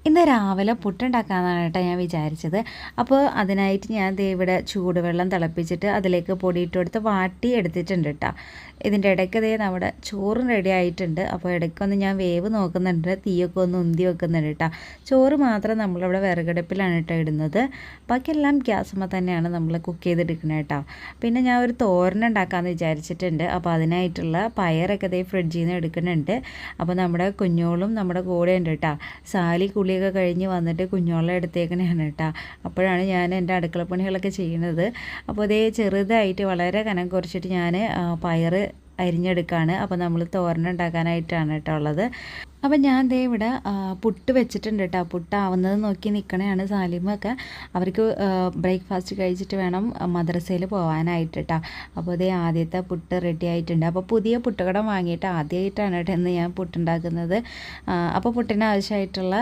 ഇന്ന് രാവിലെ പുട്ടുണ്ടാക്കാമെന്നാണ് കേട്ടോ ഞാൻ വിചാരിച്ചത്. അപ്പോൾ അതിനായിട്ട് ഞാൻ ദേ ഇവിടെ ചൂടുവെള്ളം തിളപ്പിച്ചിട്ട് അതിലേക്ക് പൊടിയിട്ട് കൊടുത്ത് വാട്ടി എടുത്തിട്ടുണ്ട് കേട്ടോ. ഇതിൻ്റെ ഇടയ്ക്ക് ദേ നമ്മുടെ ചോറും റെഡി ആയിട്ടുണ്ട്. അപ്പോൾ ഇടയ്ക്കൊന്ന് ഞാൻ വേവ് നോക്കുന്നുണ്ട്, തീയൊക്കെ ഒന്ന് ഉന്തി വെക്കുന്നുണ്ട് കേട്ടോ. ചോറ് മാത്രം നമ്മളിവിടെ വിറകടുപ്പിലാണ് കേട്ടോ ഇടുന്നത്. ബാക്കിയെല്ലാം ഗ്യാസുമ്മ തന്നെയാണ് നമ്മൾ കുക്ക് ചെയ്തെടുക്കുന്നത് കേട്ടോ. പിന്നെ ഞാൻ ഒരു തോരൻ ഉണ്ടാക്കാമെന്ന് വിചാരിച്ചിട്ടുണ്ട്. അപ്പോൾ അതിനായിട്ടുള്ള പയറൊക്കെ ദേ ഫ്രിഡ്ജിൽ നിന്ന് എടുക്കുന്നുണ്ട്. അപ്പോൾ നമ്മുടെ കുഞ്ഞോളും നമ്മുടെ കൂടെ ഉണ്ട് കേട്ടോ. സാലി കുളിയൊക്കെ കഴിഞ്ഞ് വന്നിട്ട് കുഞ്ഞോളെ എടുത്തേക്കണേയാണ് കേട്ടോ. അപ്പോഴാണ് ഞാൻ എൻ്റെ അടുക്കളപ്പണികളൊക്കെ ചെയ്യുന്നത്. അപ്പോൾ ഇതേ ചെറുതായിട്ട് വളരെ കനം കുറച്ചിട്ട് ഞാൻ പയറ് അരിഞ്ഞെടുക്കുകയാണ്. അപ്പോൾ നമ്മൾ തോരൻ ഉണ്ടാക്കാനായിട്ടാണ് കേട്ടോ ഉള്ളത്. അപ്പം ഞാൻ ദേ ഇവിടെ പുട്ട് വെച്ചിട്ടുണ്ട് കേട്ടോ. പുട്ടാവുന്നത് നോക്കി നിൽക്കണതാണ് സാലിമൊക്കെ. അവർക്ക് ബ്രേക്ക്ഫാസ്റ്റ് കഴിച്ചിട്ട് വേണം മദ്രസയിൽ പോകാനായിട്ട് കേട്ടോ. അപ്പോൾ ഇതേ ആദ്യത്തെ പുട്ട് റെഡി ആയിട്ടുണ്ട്. അപ്പോൾ പുതിയ പുട്ടുകടം വാങ്ങിയിട്ട് ആദ്യമായിട്ടാണ് കേട്ടോ ഇന്ന് ഞാൻ പുട്ടുണ്ടാക്കുന്നത്. അപ്പോൾ പുട്ടിന് ആവശ്യമായിട്ടുള്ള